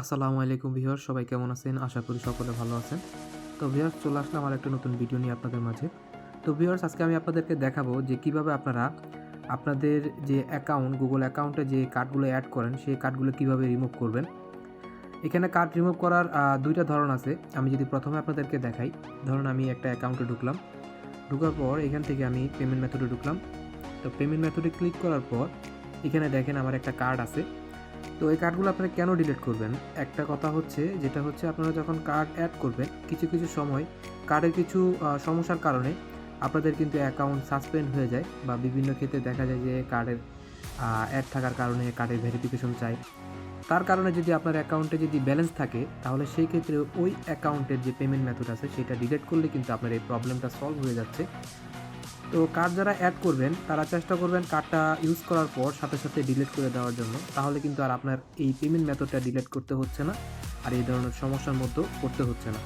আসসালামু আলাইকুম ভিউয়ার্স, সবাই কেমন আছেন? আশা করি সকলে ভালো আছেন। তো ভিউয়ার্স, চলে আসলাম আমার একটা নতুন ভিডিও নিয়ে আপনাদের মাঝে। তো ভিউয়ার্স, আজকে আমি আপনাদেরকে দেখাবো যে কিভাবে আপনারা আপনাদের যে অ্যাকাউন্ট, গুগল অ্যাকাউন্টে যে কার্ডগুলো অ্যাড করেন সেই কার্ডগুলো কিভাবে রিমুভ করবেন। এখানে কার্ড রিমুভ করার ২ টা ধরন আছে। আমি যদি প্রথমে আপনাদেরকে দেখাই, ধরুন আমি একটা অ্যাকাউন্টে ঢুকলাম। ঢোকার পর এখান থেকে আমি পেমেন্ট মেথডে ঢুকলাম। তো পেমেন্ট মেথডে ক্লিক করার পর এখানে দেখেন আমার একটা কার্ড আছে। তো এই কার্ডগুলো আপনারা কেন ডিলিট করবেন? একটা কথা হচ্ছে, যেটা হচ্ছে আপনারা যখন কার্ড অ্যাড করবেন, কিছু সময় কার্ডের কিছু সমস্যার কারণে আপনাদের কিন্তু অ্যাকাউন্ট সাসপেন্ড হয়ে যায় বা বিভিন্ন ক্ষেত্রে দেখা যায় যে কার্ডের অ্যাড থাকার কারণে কার্ডের ভেরিফিকেশন চায়। তার কারণে যদি আপনার অ্যাকাউন্টে যদি ব্যালেন্স থাকে, তাহলে সেই ক্ষেত্রে ওই অ্যাকাউন্টের যে পেমেন্ট মেথড আছে সেটা ডিলিট করলে কিন্তু আপনার এই প্রবলেমটা সলভ হয়ে যাচ্ছে। তো কার্ড যারা অ্যাড করবেন তারা চেষ্টা করবেন কার্ডটা ইউজ করার পর সাথে ডিলিট করে দেওয়ার জন্য। তাহলে কিন্তু আর আপনার এই পেমেন্ট মেথডটা ডিলিট করতে হচ্ছে না, আর এই ধরনের সমস্যার মধ্যেও পড়তে হচ্ছে না।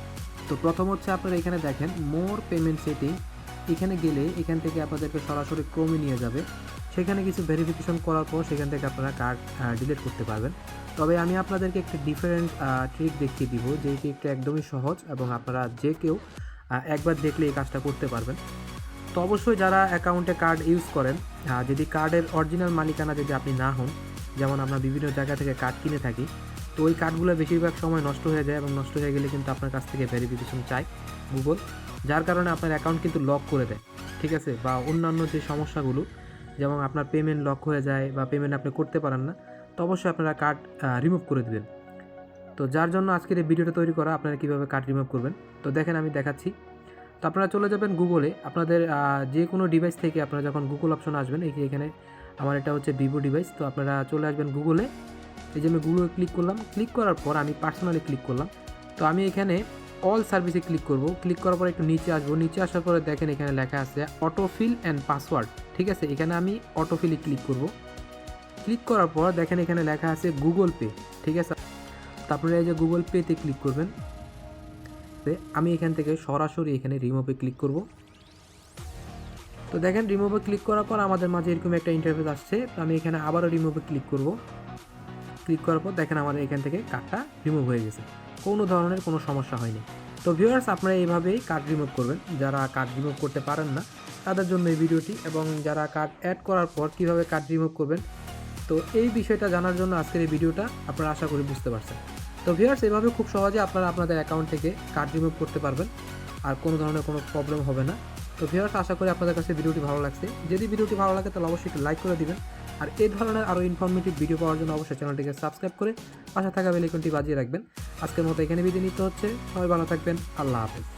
তো প্রথম হচ্ছে আপনারা এখানে দেখেন মোর পেমেন্ট সেটিং, এখানে গেলে এখান থেকে আপনাদেরকে সরাসরি ক্রোমে নিয়ে যাবে। সেখানে কিছু ভেরিফিকেশন করার পর সেখান থেকে আপনারা কার্ড ডিলিট করতে পারবেন। তবে আমি আপনাদেরকে একটা ডিফারেন্ট ট্রিক দেখিয়ে দিব, যে ট্রিকটা একদমই সহজ এবং আপনারা যে কেউ একবার দেখলে এই কাজটা করতে পারবেন। তো অবশ্যই যারা অ্যাকাউন্টে কার্ড ইউজ করেন, যদি কার্ডের অরিজিনাল মালিকানা যদি আপনি না হন, যেমন আমরা বিভিন্ন জায়গা থেকে কার্ড কিনে থাকি, তো ওই কার্ডগুলো বেশিরভাগ সময় নষ্ট হয়ে যায় এবং নষ্ট হয়ে গেলে কিন্তু আপনার কাছ থেকে ভেরিফিকেশন চায় গুগল, যার কারণে আপনার অ্যাকাউন্ট কিন্তু লক করে দেয়, ঠিক আছে? বা অন্যান্য যে সমস্যাগুলো, যেমন আপনার পেমেন্ট লক হয়ে যায় বা পেমেন্ট আপনি করতে পারেন না, তো অবশ্যই আপনারা কার্ড রিমুভ করে দেবেন। তো যার জন্য আজকের এই ভিডিওটা তৈরি করা, আপনারা কীভাবে কার্ড রিমুভ করবেন। তো দেখেন আমি দেখাচ্ছি। তো আপনারা চলে যাবেন গুগলে, আপনাদের যে কোনো ডিভাইস থেকে আপনারা যখন গুগল অপশন আসবেন, এখানে আমার এটা হচ্ছে ভিভো ডিভাইস, তো আপনারা চলে আসবেন গুগলে। এই যে আমি গুগলে ক্লিক করলাম, ক্লিক করার পর আমি পার্সোনালি ক্লিক করলাম। তো আমি এখানে অল সার্ভিসে ক্লিক করব। ক্লিক করার পর একটু নিচে আসবো, নিচে আসার পরে দেখেন এখানে লেখা আছে অটোফিল অ্যান্ড পাসওয়ার্ড, ঠিক আছে? এখানে আমি অটোফিলে ক্লিক করব। ক্লিক করার পর দেখেন এখানে লেখা আছে গুগল পে, ঠিক আছে? তারপরে এই যে গুগল পেতে ক্লিক করবেন। আমি এখান থেকে সরাসরি এখানে রিমুভে ক্লিক করব। তো দেখেন রিমুভে ক্লিক করার পর আমাদের মাঝে এরকম একটা ইন্টারফেস আসছে। তো আমি এখানে আবারও রিমুভে ক্লিক করব। ক্লিক করার পর দেখেন আমাদের এখান থেকে কার্ডটা রিমুভ হয়ে গেছে, কোনো ধরনের কোনো সমস্যা হয়নি। তো ভিউয়ার্স, আপনারা এইভাবেই কার্ড রিমুভ করবেন। যারা কার্ড রিমুভ করতে পারেন না তাদের জন্য এই ভিডিওটি, এবং যারা কার্ড অ্যাড করার পর কীভাবে কার্ড রিমুভ করবেন, তো এই বিষয়টা জানার জন্য আজকের এই ভিডিওটা আপনারা আশা করি বুঝতে পারছেন। তো ভিউয়ার্স, এভাবে খুব সহজে আপনারা আপনাদের অ্যাকাউন্ট থেকে কার্ড রিমুভ করতে পারবেন, আর কোনো ধরনের কোনো প্রবলেম হবে না। তো ভিউয়ার্স, আশা করি আপনাদের কাছে ভিডিওটি ভালো লাগছে। যদি ভিডিওটি ভালো লাগে তাহলে অবশ্যই একটু লাইক করে দিবেন, আর এই ধরনের আরও ইনফরমেটিভ ভিডিও পাওয়ার জন্য অবশ্যই চ্যানেলটিকে সাবস্ক্রাইব করে পাশে থাকা বেল আইকনটি বাজিয়ে রাখবেন। আজকের মতো এখানে বিদায় নিতে হচ্ছে। সবাই ভালো থাকবেন। আল্লাহ হাফেজ।